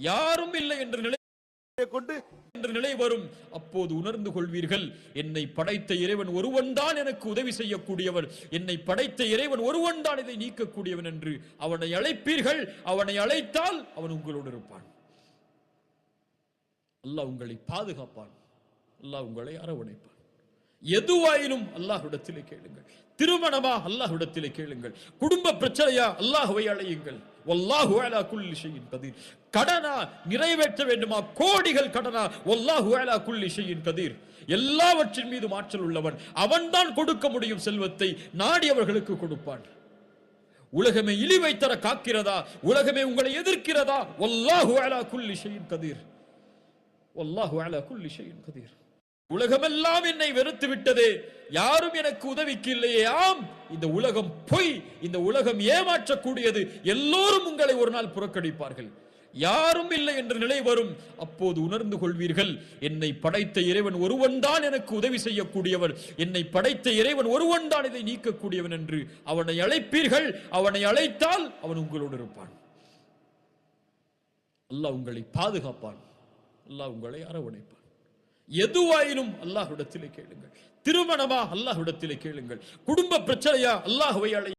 யாரும் இல்லை என்ற நிலை கொண்டு என்ற நிலை வரும். அப்போது உணர்ந்து கொள்வீர்கள், என்னை படைத்த இறைவன் ஒருவன் தான் எனக்கு உதவி செய்யக்கூடியவன், என்னை படைத்த இறைவன் ஒருவன் தான் இதை நீக்கக்கூடியவன் என்று அவனை அழைப்பீர்கள். அவனை அழைத்தால் அவன் உங்களோடு இருப்பான். அல்லாஹ் உங்களை பாதுகாப்பான். அல்லாஹ் உங்களை அரவணைப்பான். எதுவாயினும் அல்லாஹ்விடத்திலே கேளுங்கள். திருமணமா அல்லாஹ்விடத்திலே கேளுங்கள். குடும்ப பிரச்சனையா அல்லாஹ்வை அழையுங்கள். வல்லாஹு அலா குல்லி ஷைஇன் கதீர். கடனா நிறைவேற்ற வேண்டுமா, கோடிகள் கடனா, வல்லாஹு அலா குல்லி ஷைஇன் கதீர். எல்லாவற்றின் மீது ஆற்றல் உள்ளவன். அவன்தான் கொடுக்க முடியும் செல்வத்தை, நாடியவர்களுக்கு கொடுப்பான். உலகமே இழிவை தர காக்கிறதா, உலகமே உங்களை எதிர்க்கிறதா, வல்லாஹு அலா குல்லி ஷைஇன் கதீர். வல்லாஹு அலா குல்லி ஷைஇன் கதீர். உலகமெல்லாம் என்னை வெறுத்து விட்டதே, யாரும் எனக்கு உதவிக்கு இல்லையே. ஆம், இந்த உலகம் பொய், இந்த உலகம் ஏமாற்றக்கூடியது. எல்லோரும் உங்களை ஒரு நாள் புறக்கணிப்பார்கள். யாரும் இல்லை என்ற நிலை வரும். அப்போது உணர்ந்து கொள்வீர்கள், என்னை படைத்த இறைவன் ஒருவன் தான் எனக்கு உதவி செய்யக்கூடியவன், என்னை படைத்த இறைவன் ஒருவன் தான் இதை நீக்கக்கூடியவன் என்று அவனை அழைப்பீர்கள். அவனை அழைத்தால் அவன் உங்களோடு இருப்பான். அல்லாஹ் உங்களை பாதுகாப்பான். அல்லாஹ் உங்களை அரவணைப்பான். எதுவாயினும் அல்லாஹ்விடத்திலே கேளுங்கள். திருமணமா அல்லாஹ்விடத்திலே கேளுங்கள். குடும்ப பிரச்சனையா அல்லாஹ்வை அழையுங்கள்.